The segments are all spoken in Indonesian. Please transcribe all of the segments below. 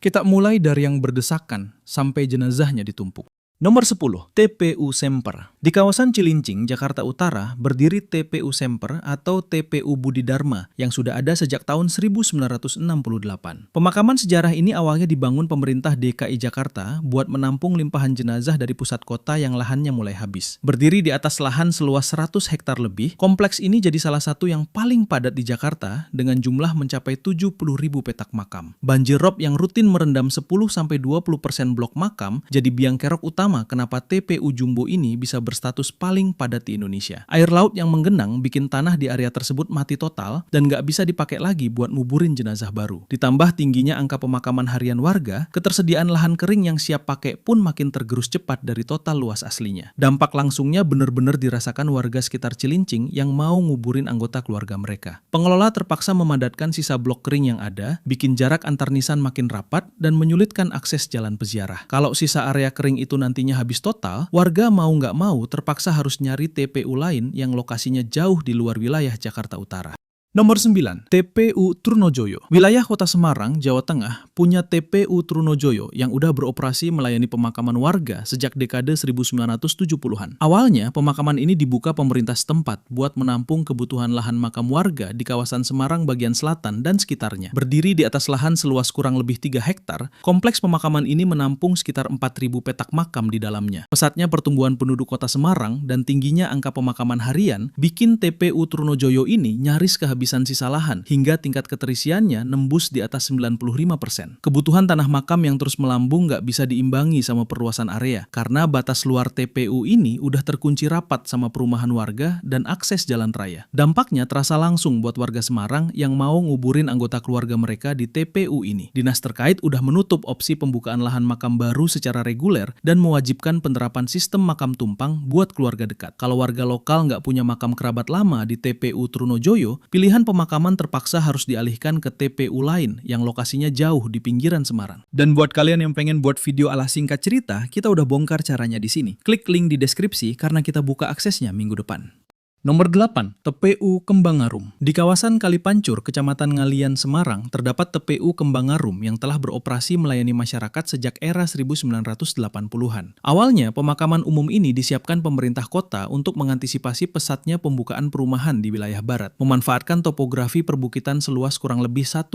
Kita mulai dari yang berdesakan sampai jenazahnya ditumpuk. Nomor 10, TPU Semper. Di kawasan Cilincing, Jakarta Utara, berdiri TPU Semper atau TPU Budi Dharma yang sudah ada sejak tahun 1968. Pemakaman sejarah ini awalnya dibangun pemerintah DKI Jakarta buat menampung limpahan jenazah dari pusat kota yang lahannya mulai habis. Berdiri di atas lahan seluas 100 hektar lebih, kompleks ini jadi salah satu yang paling padat di Jakarta dengan jumlah mencapai 70.000 petak makam. Banjir rob yang rutin merendam 10-20% blok makam jadi biang kerok utama kenapa TPU Jumbo ini bisa berstatus paling padat di Indonesia. Air laut yang menggenang bikin tanah di area tersebut mati total dan nggak bisa dipakai lagi buat nguburin jenazah baru. Ditambah tingginya angka pemakaman harian warga, ketersediaan lahan kering yang siap pakai pun makin tergerus cepat dari total luas aslinya. Dampak langsungnya benar-benar dirasakan warga sekitar Cilincing yang mau nguburin anggota keluarga mereka. Pengelola terpaksa memadatkan sisa blok kering yang ada, bikin jarak antar nisan makin rapat dan menyulitkan akses jalan peziarah. Kalau sisa area kering itu nantinya habis total, warga mau nggak mau terpaksa harus nyari TPU lain yang lokasinya jauh di luar wilayah Jakarta Utara. Nomor 9, TPU Trunojoyo. Wilayah Kota Semarang, Jawa Tengah, punya TPU Trunojoyo yang udah beroperasi melayani pemakaman warga sejak dekade 1970-an. Awalnya, pemakaman ini dibuka pemerintah setempat buat menampung kebutuhan lahan makam warga di kawasan Semarang bagian selatan dan sekitarnya. Berdiri di atas lahan seluas kurang lebih 3 hektar, kompleks pemakaman ini menampung sekitar 4.000 petak makam di dalamnya. Pesatnya pertumbuhan penduduk Kota Semarang dan tingginya angka pemakaman harian bikin TPU Trunojoyo ini nyaris kehabisan sisa lahan hingga tingkat keterisiannya nembus di atas 95%. Kebutuhan tanah makam yang terus melambung nggak bisa diimbangi sama perluasan area karena batas luar TPU ini udah terkunci rapat sama perumahan warga dan akses jalan raya. Dampaknya terasa langsung buat warga Semarang yang mau nguburin anggota keluarga mereka di TPU ini. Dinas terkait udah menutup opsi pembukaan lahan makam baru secara reguler dan mewajibkan penerapan sistem makam tumpang buat keluarga dekat. Kalau warga lokal nggak punya makam kerabat lama di TPU Trunojoyo, pilihan pemakaman terpaksa harus dialihkan ke TPU lain yang lokasinya jauh di pinggiran Semarang. Dan buat kalian yang pengen buat video ala singkat cerita, kita udah bongkar caranya di sini. Klik link di deskripsi karena kita buka aksesnya minggu depan. Nomor 8, TPU Kembangarum. Di kawasan Kalipancur, Kecamatan Ngalian, Semarang, terdapat TPU Kembangarum yang telah beroperasi melayani masyarakat sejak era 1980-an. Awalnya, pemakaman umum ini disiapkan pemerintah kota untuk mengantisipasi pesatnya pembukaan perumahan di wilayah barat. Memanfaatkan topografi perbukitan seluas kurang lebih 1,5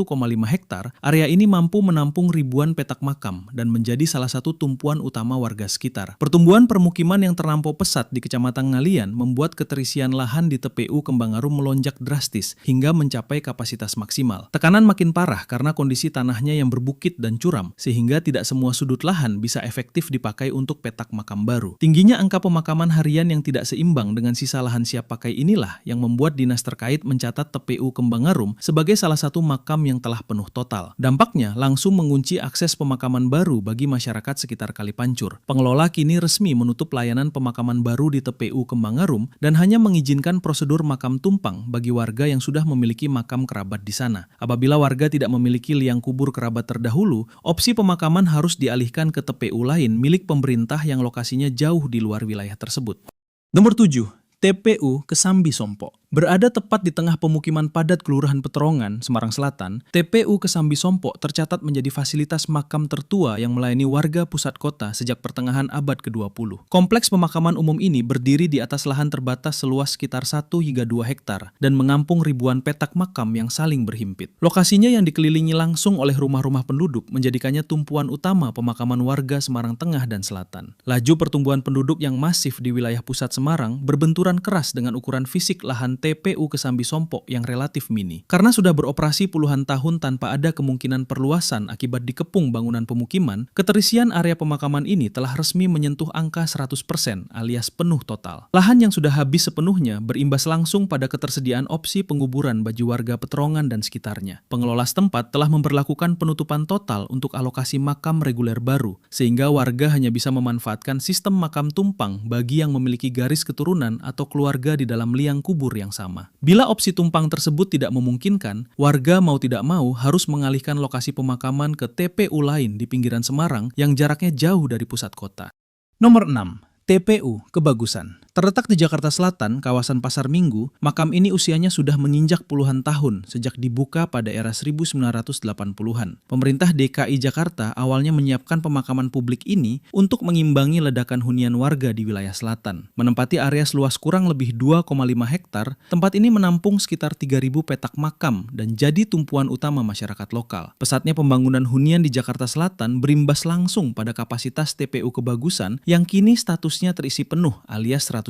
hektar, area ini mampu menampung ribuan petak makam dan menjadi salah satu tumpuan utama warga sekitar. Pertumbuhan permukiman yang terlampau pesat di Kecamatan Ngalian membuat keterisian lahan di TPU Kembangarum melonjak drastis hingga mencapai kapasitas maksimal. Tekanan makin parah karena kondisi tanahnya yang berbukit dan curam, sehingga tidak semua sudut lahan bisa efektif dipakai untuk petak makam baru. Tingginya angka pemakaman harian yang tidak seimbang dengan sisa lahan siap pakai inilah yang membuat dinas terkait mencatat TPU Kembangarum sebagai salah satu makam yang telah penuh total. Dampaknya langsung mengunci akses pemakaman baru bagi masyarakat sekitar Kalipancur. Pengelola kini resmi menutup layanan pemakaman baru di TPU Kembangarum dan hanya mengizinkan prosedur makam tumpang bagi warga yang sudah memiliki makam kerabat di sana. Apabila warga tidak memiliki liang kubur kerabat terdahulu, opsi pemakaman harus dialihkan ke TPU lain milik pemerintah yang lokasinya jauh di luar wilayah tersebut. Nomor 7, TPU Kesambi Sompo. Berada tepat di tengah pemukiman padat Kelurahan Peterongan, Semarang Selatan, TPU Kesambi Sompo tercatat menjadi fasilitas makam tertua yang melayani warga pusat kota sejak pertengahan abad ke-20. Kompleks pemakaman umum ini berdiri di atas lahan terbatas seluas sekitar 1 hingga 2 hektar dan mengampung ribuan petak makam yang saling berhimpit. Lokasinya yang dikelilingi langsung oleh rumah-rumah penduduk menjadikannya tumpuan utama pemakaman warga Semarang Tengah dan Selatan. Laju pertumbuhan penduduk yang masif di wilayah pusat Semarang berbenturan keras dengan ukuran fisik lahan TPU Kesambi Sompo yang relatif mini. Karena sudah beroperasi puluhan tahun tanpa ada kemungkinan perluasan akibat dikepung bangunan pemukiman, keterisian area pemakaman ini telah resmi menyentuh angka 100% alias penuh total. Lahan yang sudah habis sepenuhnya berimbas langsung pada ketersediaan opsi penguburan bagi warga Peterongan dan sekitarnya. Pengelola setempat telah memberlakukan penutupan total untuk alokasi makam reguler baru, sehingga warga hanya bisa memanfaatkan sistem makam tumpang bagi yang memiliki garis keturunan atau keluarga di dalam liang kubur yang sama. Bila opsi tumpang tersebut tidak memungkinkan, warga mau tidak mau harus mengalihkan lokasi pemakaman ke TPU lain di pinggiran Semarang yang jaraknya jauh dari pusat kota. Nomor 6. TPU Kebagusan. Terletak di Jakarta Selatan, kawasan Pasar Minggu, makam ini usianya sudah menginjak puluhan tahun sejak dibuka pada era 1980-an. Pemerintah DKI Jakarta awalnya menyiapkan pemakaman publik ini untuk mengimbangi ledakan hunian warga di wilayah selatan. Menempati area seluas kurang lebih 2,5 hektar, tempat ini menampung sekitar 3.000 petak makam dan jadi tumpuan utama masyarakat lokal. Pesatnya pembangunan hunian di Jakarta Selatan berimbas langsung pada kapasitas TPU Kebagusan yang kini statusnya terisi penuh alias 100%.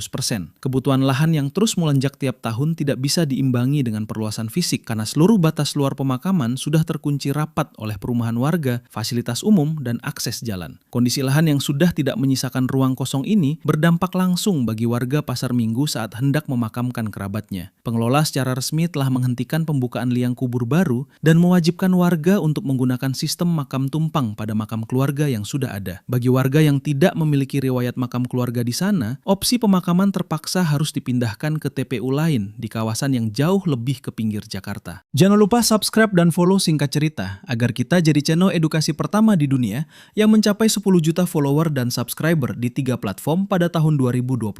Kebutuhan lahan yang terus melonjak tiap tahun tidak bisa diimbangi dengan perluasan fisik karena seluruh batas luar pemakaman sudah terkunci rapat oleh perumahan warga, fasilitas umum, dan akses jalan. Kondisi lahan yang sudah tidak menyisakan ruang kosong ini berdampak langsung bagi warga Pasar Minggu saat hendak memakamkan kerabatnya. Pengelola secara resmi telah menghentikan pembukaan liang kubur baru dan mewajibkan warga untuk menggunakan sistem makam tumpang pada makam keluarga yang sudah ada. Bagi warga yang tidak memiliki riwayat makam keluarga di sana, opsi pemakaman terpaksa harus dipindahkan ke TPU lain di kawasan yang jauh lebih ke pinggir Jakarta. Jangan lupa subscribe dan follow Singkat Cerita agar kita jadi channel edukasi pertama di dunia yang mencapai 10 juta follower dan subscriber di 3 platform pada tahun 2027.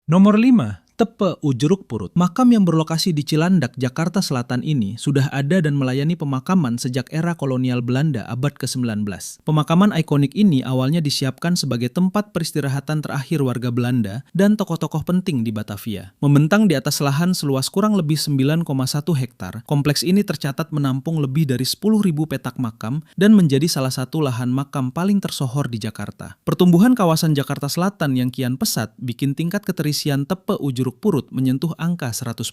Nomor 5. TPU Jeruk Purut. Makam yang berlokasi di Cilandak, Jakarta Selatan ini sudah ada dan melayani pemakaman sejak era kolonial Belanda abad ke-19. Pemakaman ikonik ini awalnya disiapkan sebagai tempat peristirahatan terakhir warga Belanda dan tokoh-tokoh penting di Batavia. Membentang di atas lahan seluas kurang lebih 9,1 hektar, kompleks ini tercatat menampung lebih dari 10.000 petak makam dan menjadi salah satu lahan makam paling tersohor di Jakarta. Pertumbuhan kawasan Jakarta Selatan yang kian pesat bikin tingkat keterisian TPU Jeruk Purut menyentuh angka 100%.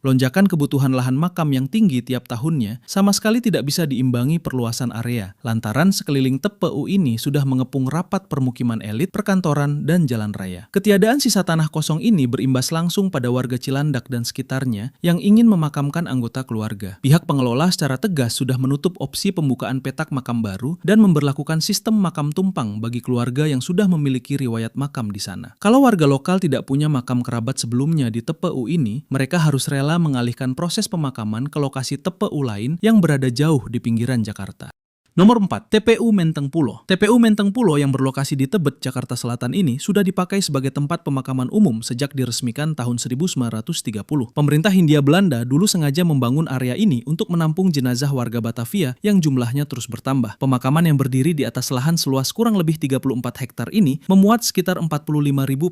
Lonjakan kebutuhan lahan makam yang tinggi tiap tahunnya sama sekali tidak bisa diimbangi perluasan area, lantaran sekeliling TPU ini sudah mengepung rapat permukiman elit, perkantoran, dan jalan raya. Ketiadaan sisa tanah kosong ini berimbas langsung pada warga Cilandak dan sekitarnya yang ingin memakamkan anggota keluarga. Pihak pengelola secara tegas sudah menutup opsi pembukaan petak makam baru dan memberlakukan sistem makam tumpang bagi keluarga yang sudah memiliki riwayat makam di sana. Kalau warga lokal tidak punya makam kerabat sebelumnya di TPU ini, mereka harus rela mengalihkan proses pemakaman ke lokasi TPU lain yang berada jauh di pinggiran Jakarta. Nomor 4. TPU Menteng Pulo. TPU Menteng Pulo yang berlokasi di Tebet, Jakarta Selatan ini sudah dipakai sebagai tempat pemakaman umum sejak diresmikan tahun 1930. Pemerintah Hindia Belanda dulu sengaja membangun area ini untuk menampung jenazah warga Batavia yang jumlahnya terus bertambah. Pemakaman yang berdiri di atas lahan seluas kurang lebih 34 hektar ini memuat sekitar 45.000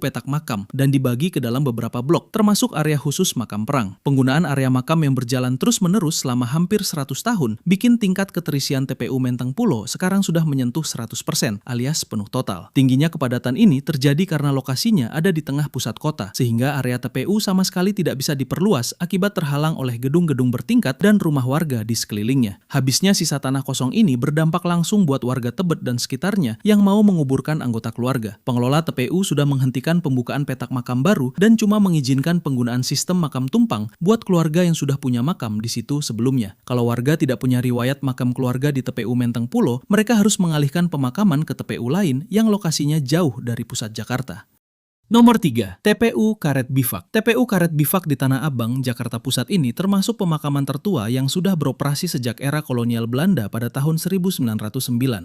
petak makam dan dibagi ke dalam beberapa blok, termasuk area khusus makam perang. Penggunaan area makam yang berjalan terus-menerus selama hampir 100 tahun bikin tingkat keterisian TPU Menteng Pulo sekarang sudah menyentuh 100% alias penuh total. Tingginya kepadatan ini terjadi karena lokasinya ada di tengah pusat kota, sehingga area TPU sama sekali tidak bisa diperluas akibat terhalang oleh gedung-gedung bertingkat dan rumah warga di sekelilingnya. Habisnya sisa tanah kosong ini berdampak langsung buat warga Tebet dan sekitarnya yang mau menguburkan anggota keluarga. Pengelola TPU sudah menghentikan pembukaan petak makam baru dan cuma mengizinkan penggunaan sistem makam tumpang buat keluarga yang sudah punya makam di situ sebelumnya. Kalau warga tidak punya riwayat makam keluarga di TPU Menteng Pulo, mereka harus mengalihkan pemakaman ke TPU lain yang lokasinya jauh dari pusat Jakarta. Nomor 3. TPU Karet Bifak. TPU Karet Bifak di Tanah Abang, Jakarta Pusat ini termasuk pemakaman tertua yang sudah beroperasi sejak era kolonial Belanda pada tahun 1909.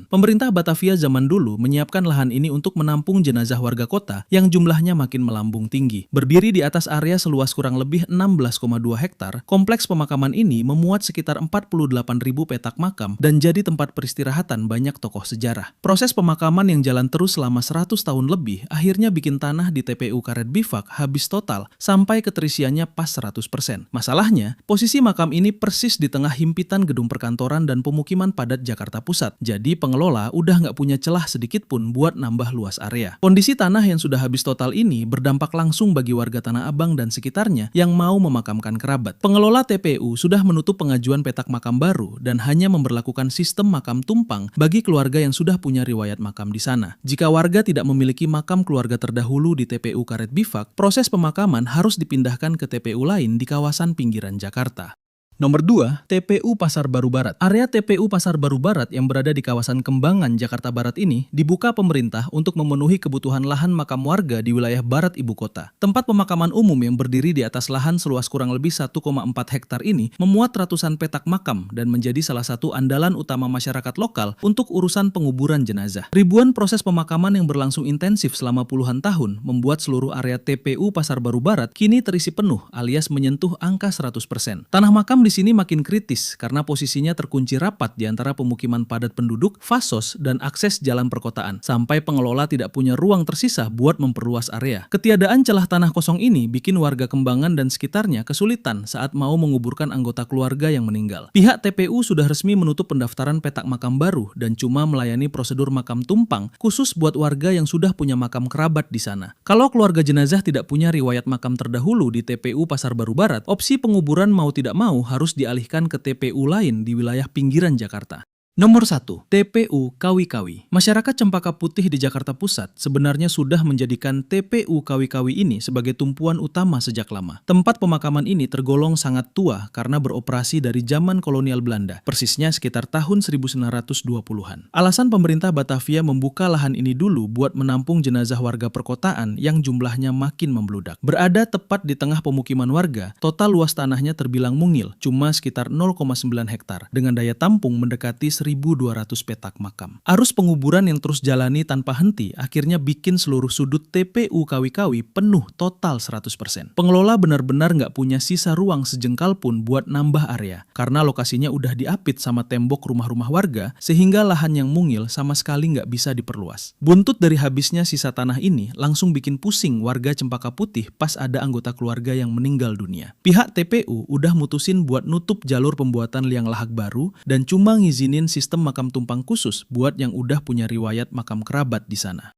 Pemerintah Batavia zaman dulu menyiapkan lahan ini untuk menampung jenazah warga kota yang jumlahnya makin melambung tinggi. Berdiri di atas area seluas kurang lebih 16,2 hektar, kompleks pemakaman ini memuat sekitar 48.000 petak makam dan jadi tempat peristirahatan banyak tokoh sejarah. Proses pemakaman yang jalan terus selama 100 tahun lebih akhirnya bikin tanah di TPU Karet Bifak habis total sampai keterisiannya pas 100%. Masalahnya, posisi makam ini persis di tengah himpitan gedung perkantoran dan pemukiman padat Jakarta Pusat. Jadi pengelola udah nggak punya celah sedikit pun buat nambah luas area. Kondisi tanah yang sudah habis total ini berdampak langsung bagi warga Tanah Abang dan sekitarnya yang mau memakamkan kerabat. Pengelola TPU sudah menutup pengajuan petak makam baru dan hanya memberlakukan sistem makam tumpang bagi keluarga yang sudah punya riwayat makam di sana. Jika warga tidak memiliki makam keluarga terdahulu di TPU Karet Bifak, proses pemakaman harus dipindahkan ke TPU lain di kawasan pinggiran Jakarta. Nomor 2, TPU Pasar Baru Barat. Area TPU Pasar Baru Barat yang berada di kawasan Kembangan, Jakarta Barat ini dibuka pemerintah untuk memenuhi kebutuhan lahan makam warga di wilayah barat ibu kota. Tempat pemakaman umum yang berdiri di atas lahan seluas kurang lebih 1,4 hektar ini memuat ratusan petak makam dan menjadi salah satu andalan utama masyarakat lokal untuk urusan penguburan jenazah. Ribuan proses pemakaman yang berlangsung intensif selama puluhan tahun membuat seluruh area TPU Pasar Baru Barat kini terisi penuh alias menyentuh angka 100%. Tanah makam di sini makin kritis karena posisinya terkunci rapat di antara pemukiman padat penduduk, fasos, dan akses jalan perkotaan, sampai pengelola tidak punya ruang tersisa buat memperluas area. Ketiadaan celah tanah kosong ini bikin warga Kembangan dan sekitarnya kesulitan saat mau menguburkan anggota keluarga yang meninggal. Pihak TPU sudah resmi menutup pendaftaran petak makam baru dan cuma melayani prosedur makam tumpang khusus buat warga yang sudah punya makam kerabat di sana. Kalau keluarga jenazah tidak punya riwayat makam terdahulu di TPU Pasar Baru Barat, opsi penguburan mau tidak mau harus dialihkan ke TPU lain di wilayah pinggiran Jakarta. Nomor 1, TPU Kawi-Kawi. Masyarakat Cempaka Putih di Jakarta Pusat sebenarnya sudah menjadikan TPU Kawi-Kawi ini sebagai tumpuan utama sejak lama. Tempat pemakaman ini tergolong sangat tua karena beroperasi dari zaman kolonial Belanda, persisnya sekitar tahun 1920-an. Alasan pemerintah Batavia membuka lahan ini dulu buat menampung jenazah warga perkotaan yang jumlahnya makin membludak. Berada tepat di tengah pemukiman warga, total luas tanahnya terbilang mungil, cuma sekitar 0,9 hektar, dengan daya tampung mendekati 1.200 petak makam. Arus penguburan yang terus jalani tanpa henti akhirnya bikin seluruh sudut TPU Kawi-Kawi penuh total 100%. Pengelola benar-benar nggak punya sisa ruang sejengkal pun buat nambah area, karena lokasinya udah diapit sama tembok rumah-rumah warga, sehingga lahan yang mungil sama sekali nggak bisa diperluas. Buntut dari habisnya sisa tanah ini langsung bikin pusing warga Cempaka Putih pas ada anggota keluarga yang meninggal dunia. Pihak TPU udah mutusin buat nutup jalur pembuatan liang lahat baru dan cuma ngizinin sistem makam tumpang khusus buat yang udah punya riwayat makam kerabat di sana.